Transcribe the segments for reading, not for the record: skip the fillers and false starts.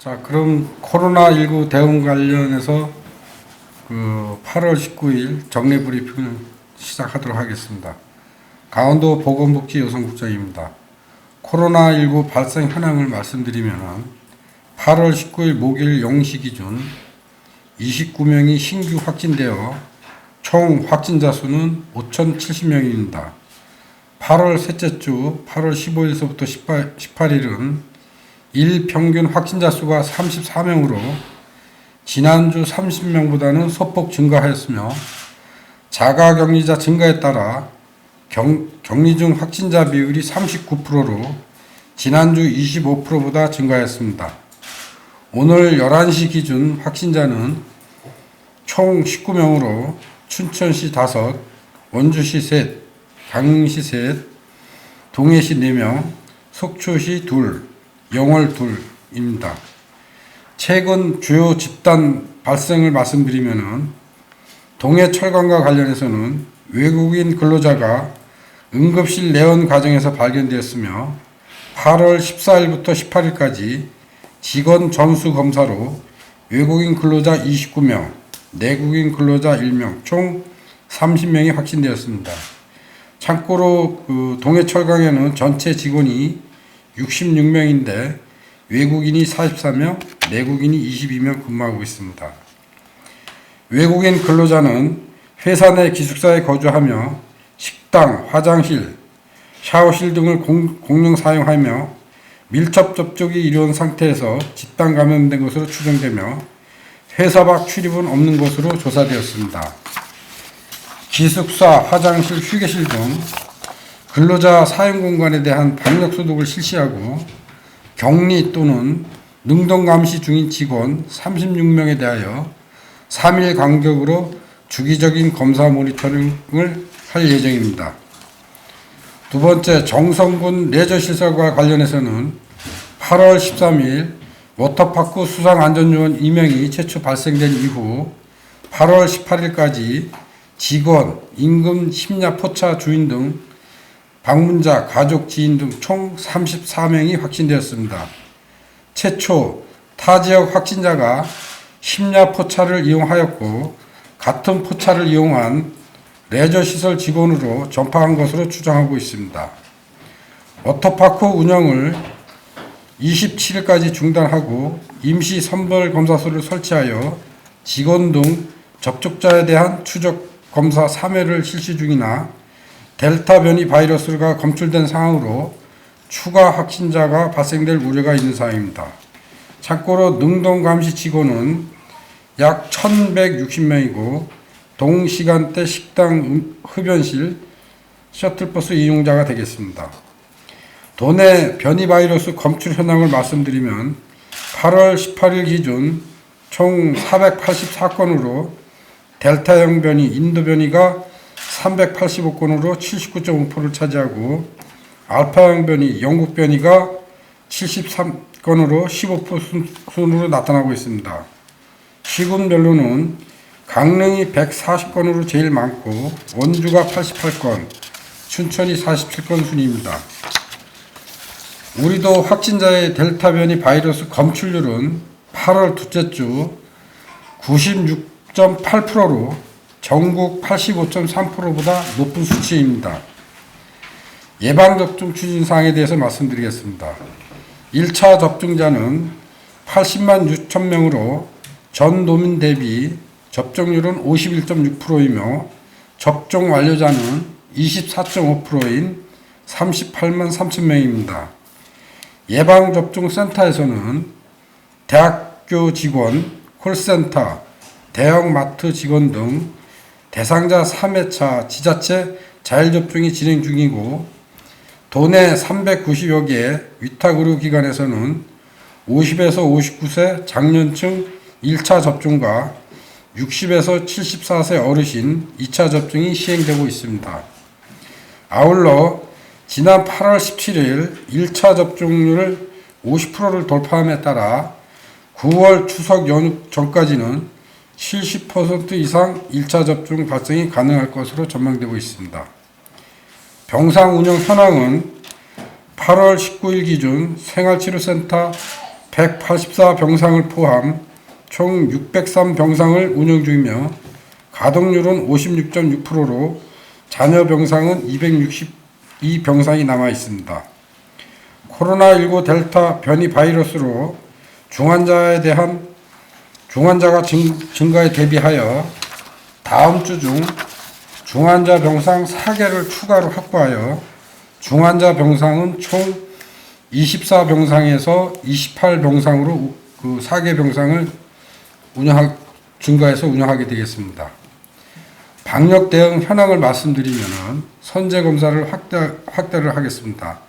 자, 그럼 코로나19 대응 관련해서 8월 19일 정례 브리핑을 시작하도록 하겠습니다. 강원도 보건복지 여성국장입니다. 코로나19 발생 현황을 말씀드리면 8월 19일 목요일 0시 기준 29명이 신규 확진되어 총 확진자 수는 5,070명입니다. 8월 셋째 주 8월 15일서부터 18일은 일 평균 확진자 수가 34명으로 지난주 30명보다는 소폭 증가하였으며 자가격리자 증가에 따라 격리 중 확진자 비율이 39%로 지난주 25%보다 증가했습니다. 오늘 11시 기준 확진자는 총 19명으로 춘천시 5, 원주시 3, 강릉시 3, 동해시 4명, 속초시 2, 영월 2입니다. 최근 주요 집단 발생을 말씀드리면은 동해철강과 관련해서는 외국인 근로자가 응급실 내원 과정에서 발견되었으며 8월 14일부터 18일까지 직원 전수 검사로 외국인 근로자 29명, 내국인 근로자 1명, 총 30명이 확진되었습니다. 참고로 동해철강에는 전체 직원이 66명인데 외국인이 44명, 내국인이 22명 근무하고 있습니다. 외국인 근로자는 회사 내 기숙사에 거주하며 식당, 화장실, 샤워실 등을 공용 사용하며 밀접 접촉이 이루어진 상태에서 집단 감염된 것으로 추정되며 회사 밖 출입은 없는 것으로 조사되었습니다. 기숙사, 화장실, 휴게실 등 근로자 사용 공간에 대한 방역 소독을 실시하고 격리 또는 능동 감시 중인 직원 36명에 대하여 3일 간격으로 주기적인 검사 모니터링을 할 예정입니다. 두 번째, 정성군 레저시설과 관련해서는 8월 13일 워터파크 수상안전요원 2명이 최초 발생된 이후 8월 18일까지 직원, 임금, 심야 포차 주인 등 방문자, 가족, 지인 등 총 34명이 확진되었습니다. 최초 타 지역 확진자가 심야 포차를 이용하였고 같은 포차를 이용한 레저시설 직원으로 전파한 것으로 추정하고 있습니다. 워터파크 운영을 27일까지 중단하고 임시 선별검사소를 설치하여 직원 등 접촉자에 대한 추적 검사 3회를 실시 중이나 델타 변이 바이러스가 검출된 상황으로 추가 확진자가 발생될 우려가 있는 상황입니다. 참고로 능동 감시 직원은 약 1,160명이고 동시간대 식당, 흡연실, 셔틀버스 이용자가 되겠습니다. 도내 변이 바이러스 검출 현황을 말씀드리면 8월 18일 기준 총 484건으로 델타형 변이, 인도 변이가 385건으로 79.5%를 차지하고 알파형 변이, 영국 변이가 73건으로 15% 순으로 나타나고 있습니다. 시군별로는 강릉이 140건으로 제일 많고 원주가 88건, 춘천이 47건 순입니다. 우리도 확진자의 델타 변이 바이러스 검출률은 8월 둘째 주 96.8%로 전국 85.3%보다 높은 수치입니다. 예방접종 추진사항에 대해서 말씀드리겠습니다. 1차 접종자는 80만 6천 명으로 전 도민 대비 접종률은 51.6%이며 접종 완료자는 24.5%인 38만 3천 명입니다. 예방접종센터에서는 대학교 직원, 콜센터, 대형마트 직원 등 대상자 3회차 지자체 자율접종이 진행 중이고 도내 390여 개 위탁의료기관에서는 50에서 59세 장년층 1차 접종과 60에서 74세 어르신 2차 접종이 시행되고 있습니다. 아울러 지난 8월 17일 1차 접종률을 50%를 돌파함에 따라 9월 추석 연휴 전까지는 70% 이상 1차 접종 발생이 가능할 것으로 전망되고 있습니다. 병상 운영 현황은 8월 19일 기준 생활치료센터 184병상을 포함 총 603병상을 운영 중이며 가동률은 56.6%로 잔여 병상은 262병상이 남아 있습니다. 코로나19 델타 변이 바이러스로 중환자가 증가에 대비하여 다음 주 중 중환자 병상 4개를 추가로 확보하여 중환자 병상은 총 24병상에서 28병상으로 그 4개 병상을 증가해서 운영하게 되겠습니다. 방역 대응 현황을 말씀드리면 선제 검사를 확대를 하겠습니다.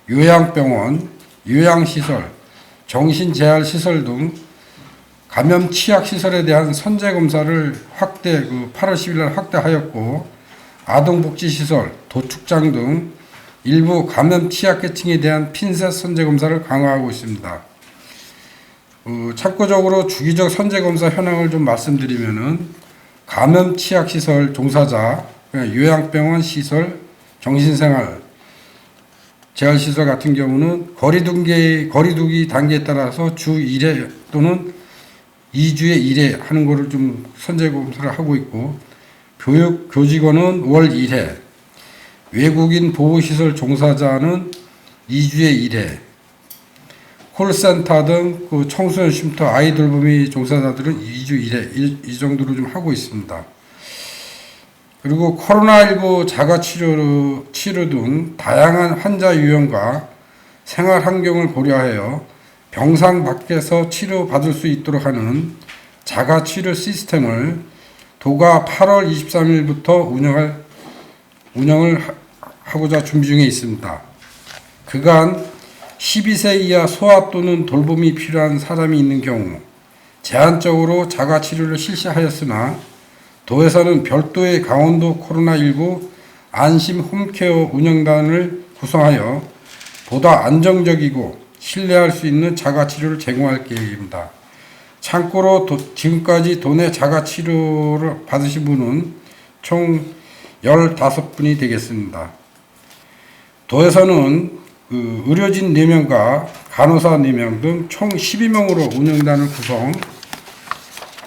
요양병원, 요양시설, 정신재활시설 등 감염 취약시설에 대한 선제 검사를 8월 10일 날 확대하였고, 아동복지시설, 도축장 등 일부 감염 취약계층에 대한 핀셋 선제 검사를 강화하고 있습니다. 참고적으로 주기적 선제 검사 현황을 좀 말씀드리면은 감염 취약시설 종사자, 요양병원 시설, 정신생활 재활시설 같은 경우는 거리두기 단계에 따라서 주 1회 또는 2주에 1회 하는 거를 좀 선제 검사를 하고 있고, 교직원은 월 1회, 외국인 보호시설 종사자는 2주에 1회, 콜센터 등 그 청소년 쉼터 아이돌봄이 종사자들은 2주 1회 이 정도로 좀 하고 있습니다. 그리고 코로나19 자가치료 등 다양한 환자 유형과 생활 환경을 고려하여 병상 밖에서 치료받을 수 있도록 하는 자가치료 시스템을 도가 8월 23일부터 운영을 하고자 준비 중에 있습니다. 그간 12세 이하 소아 또는 돌봄이 필요한 사람이 있는 경우 제한적으로 자가치료를 실시하였으나, 도에서는 별도의 강원도 코로나19 안심 홈케어 운영단을 구성하여 보다 안정적이고 신뢰할 수 있는 자가치료를 제공할 계획입니다. 참고로 지금까지 도내 자가치료를 받으신 분은 총 15분이 되겠습니다. 도에서는 의료진 4명과 간호사 4명 등 총 12명으로 운영단을 구성,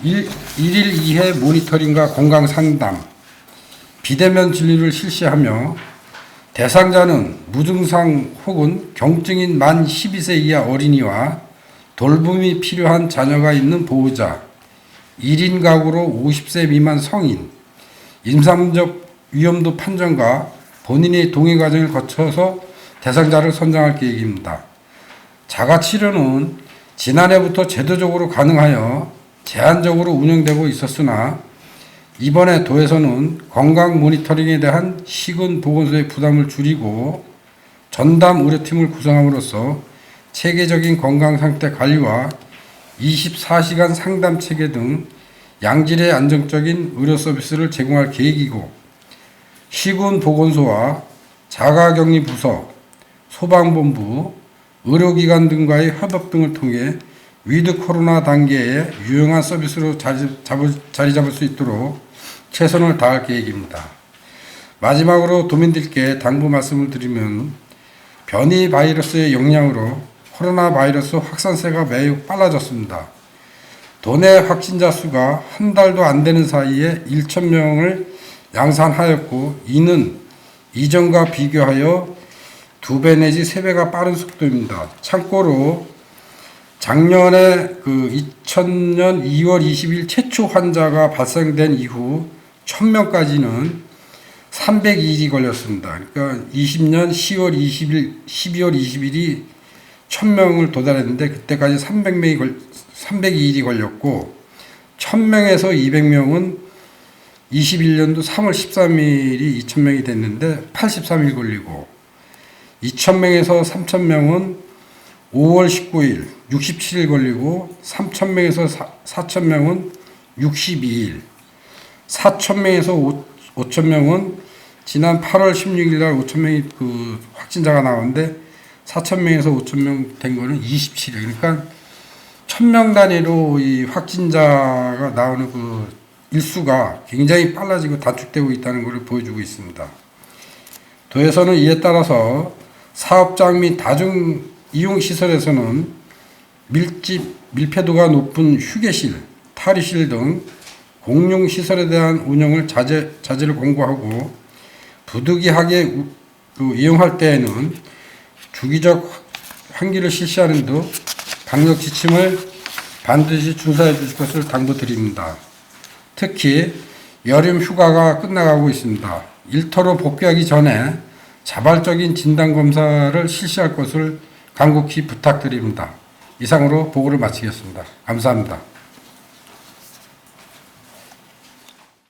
1일 2회 모니터링과 건강상담, 비대면 진료를 실시하며 대상자는 무증상 혹은 경증인 만 12세 이하 어린이와 돌봄이 필요한 자녀가 있는 보호자, 1인 가구로 50세 미만 성인, 임상적 위험도 판정과 본인의 동의 과정을 거쳐서 대상자를 선정할 계획입니다. 자가치료는 지난해부터 제도적으로 가능하여 제한적으로 운영되고 있었으나, 이번에 도에서는 건강 모니터링에 대한 시군보건소의 부담을 줄이고 전담 의료팀을 구성함으로써 체계적인 건강상태 관리와 24시간 상담 체계 등 양질의 안정적인 의료 서비스를 제공할 계획이고, 시군보건소와 자가격리부서, 소방본부, 의료기관 등과의 협업 등을 통해 위드 코로나 단계에 유용한 서비스로 자리 잡을 수 있도록 최선을 다할 계획입니다. 마지막으로 도민들께 당부 말씀을 드리면, 변이 바이러스의 영향으로 코로나 바이러스 확산세가 매우 빨라졌습니다. 도내 확진자 수가 한 달도 안 되는 사이에 1,000명을 양산하였고, 이는 이전과 비교하여 2배 내지 3배가 빠른 속도입니다. 참고로 작년에 2000년 2월 20일 최초 환자가 발생된 이후 1000명까지는 302일이 걸렸습니다. 그러니까 20년 12월 20일이 1000명을 도달했는데, 그때까지 302일이 걸렸고, 1000명에서 200명은 21년도 3월 13일이 2000명이 됐는데 83일 걸리고, 2000명에서 3000명은 5월 19일 67일 걸리고, 3000명에서 4000명은 62일, 4000명에서 5000명은 지난 8월 16일 날 5000명이 그 확진자가 나오는데 4000명에서 5000명 된 거는 27일. 그러니까 1000명 단위로 이 확진자가 나오는 그 일수가 굉장히 빨라지고 단축되고 있다는 것을 보여주고 있습니다. 도에서는 이에 따라서 사업장 및 다중 이용시설에서는 밀폐도가 높은 휴게실, 탈의실 등 공용시설에 대한 운영을 자제를 권고하고 부득이하게 이용할 때에는 주기적 환기를 실시하는 등 방역 지침을 반드시 준수해 주실 것을 당부드립니다. 특히 여름 휴가가 끝나가고 있습니다. 일터로 복귀하기 전에 자발적인 진단검사를 실시할 것을 간곡히 부탁드립니다. 이상으로 보고를 마치겠습니다. 감사합니다.